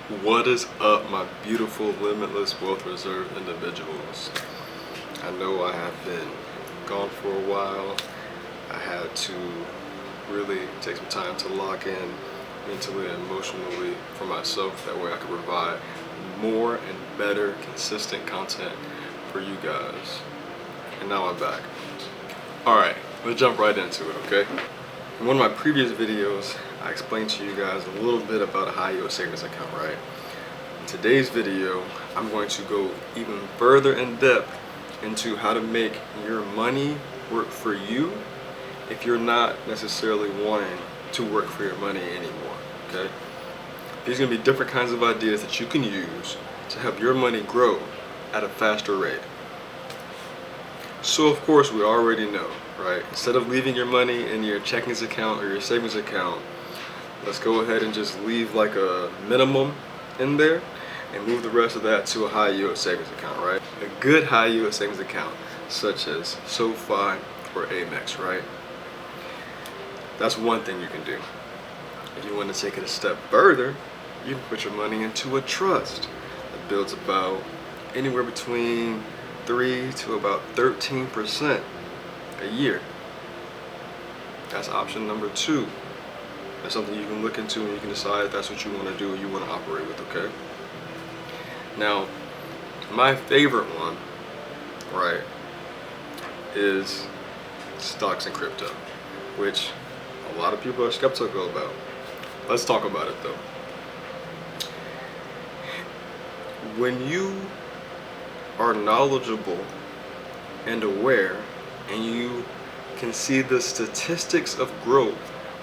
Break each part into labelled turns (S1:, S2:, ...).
S1: What is up, my beautiful Limitless Wealth Reserve individuals? I know I have been gone for a while. I had to really take some time to lock in mentally and emotionally for myself. That way I could provide more and better, consistent content for you guys. And now I'm back. Alright, let's jump right into it, okay? In one of my previous videos, I explained to you guys a little bit about a high yield savings account, right? In today's video, I'm going to go even further in depth into how to make your money work for you if you're not necessarily wanting to work for your money anymore, okay? These are going to be different kinds of ideas that you can use to help your money grow at a faster rate. So of course we already know, right? Instead of leaving your money in your checking account or your savings account, let's go ahead and just leave like a minimum in there and move the rest of that to a high yield savings account, right? A good high yield savings account such as SoFi or Amex, right? That's one thing you can do. If you want to take it a step further, you can put your money into a trust that builds about anywhere between 3 to about 13% a year. That's option number 2. That's something you can look into and you can decide if that's what you want to do or you want to operate with, okay? Now, my favorite one, right, is stocks and crypto, which a lot of people are skeptical about. Let's talk about it though. When you are knowledgeable and aware and you can see the statistics of growth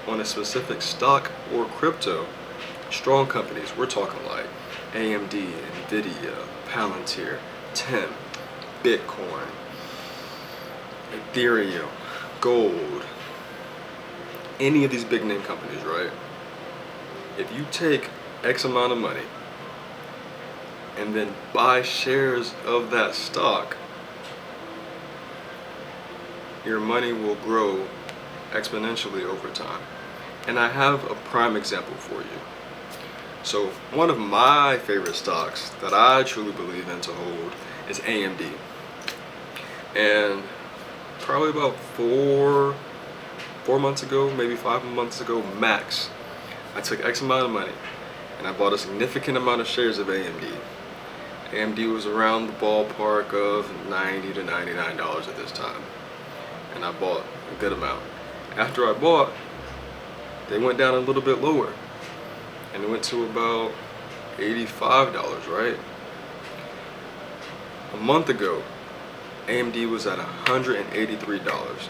S1: on a specific stock or crypto, strong companies, we're talking like AMD, Nvidia, Palantir, TEM, Bitcoin, Ethereum, gold, any of these big name companies, right? If you take X amount of money and then buy shares of that stock, your money will grow exponentially over time. And I have a prime example for you. So one of my favorite stocks that I truly believe in to hold is AMD. And probably about four months ago, maybe 5 months ago max, I took X amount of money and I bought a significant amount of shares of AMD. AMD was around the ballpark of $90 to $99 at this time. And I bought a good amount. After I bought, they went down a little bit lower. And it went to about $85, right? A month ago, AMD was at $183,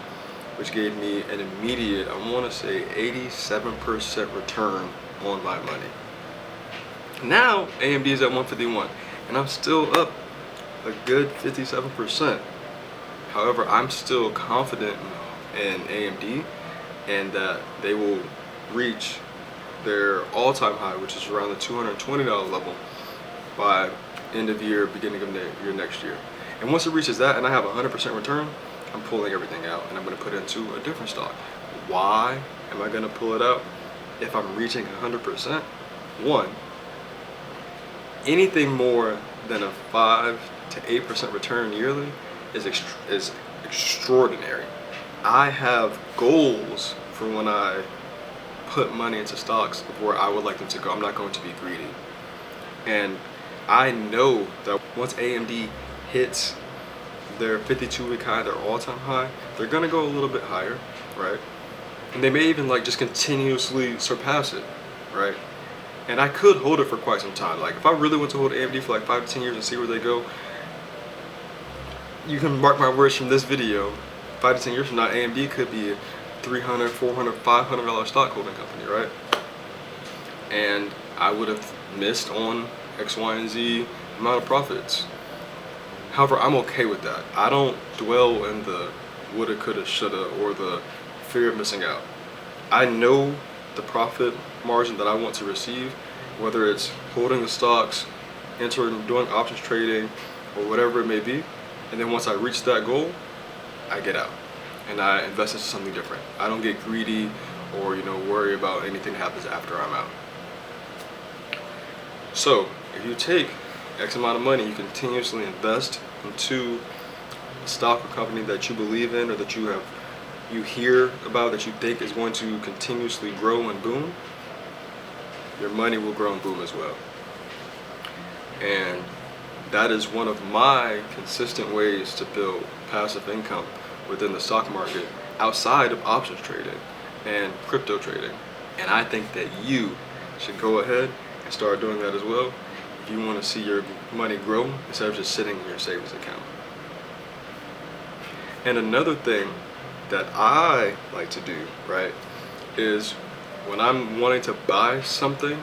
S1: which gave me an immediate, I want to say 87% return on my money. Now, AMD is at 151, and I'm still up a good 57%. However, I'm still confident in AMD and that they will reach their all-time high, which is around the $220 level by end of year, beginning of year next year. And once it reaches that and I have 100% return, I'm pulling everything out and I'm going to put it into a different stock. Why am I going to pull it out if I'm reaching 100%? One, anything more than a 5 to 8% return yearly is extraordinary. I have goals for when I put money into stocks of where I would like them to go. I'm not going to be greedy. And I know that once AMD hits their 52-week high, their all-time high, they're gonna go a little bit higher, right? And they may even like just continuously surpass it, right? And I could hold it for quite some time. Like if I really want to hold AMD for like 5 to 10 years and see where they go, you can mark my words from this video, 5 to 10 years from now, AMD could be a $300, $400, $500 stock holding company, right? And I would have missed on X, Y, and Z amount of profits. However, I'm okay with that. I don't dwell in the woulda, coulda, shoulda, or the fear of missing out. I know the profit margin that I want to receive, whether it's holding the stocks, entering, doing options trading, or whatever it may be. And then once I reach that goal, I get out and I invest into something different. I don't get greedy or worry about anything that happens after I'm out. So if you take X amount of money, you continuously invest into a stock or company that you believe in, or that you hear about, that you think is going to continuously grow and boom, your money will grow and boom as well. And that is one of my consistent ways to build passive income within the stock market outside of options trading and crypto trading. And I think that you should go ahead and start doing that as well if you want to see your money grow instead of just sitting in your savings account. And another thing that I like to do, right, is when I'm wanting to buy something,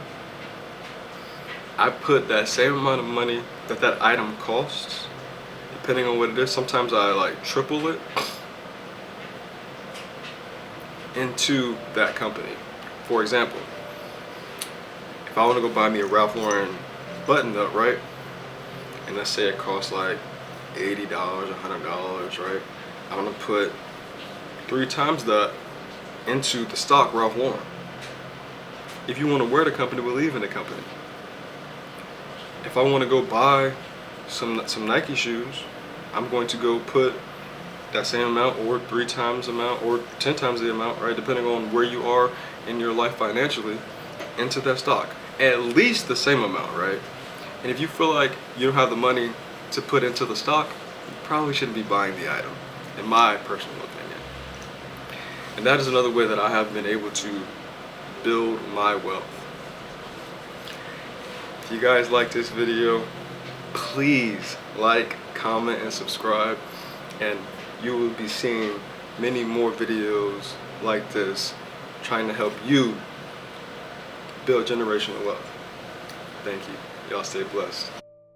S1: I put that same amount of money that that item costs, depending on what it is. Sometimes I like triple it into that company. For example, if I want to go buy me a Ralph Lauren button up, right, and let's say it costs like $80, $100, right, I'm gonna put 3 times that into the stock Ralph Lauren. If you want to wear the company, believe in the company. If I want to go buy some Nike shoes, I'm going to go put that same amount, or 3 times the amount, or 10 times the amount, right, depending on where you are in your life financially, into that stock. At least the same amount, right? And if you feel like you don't have the money to put into the stock, you probably shouldn't be buying the item, in my personal opinion. And that is another way that I have been able to build my wealth. If you guys like this video, please like, comment, and subscribe, and you will be seeing many more videos like this trying to help you build generational wealth. Thank you. Y'all stay blessed.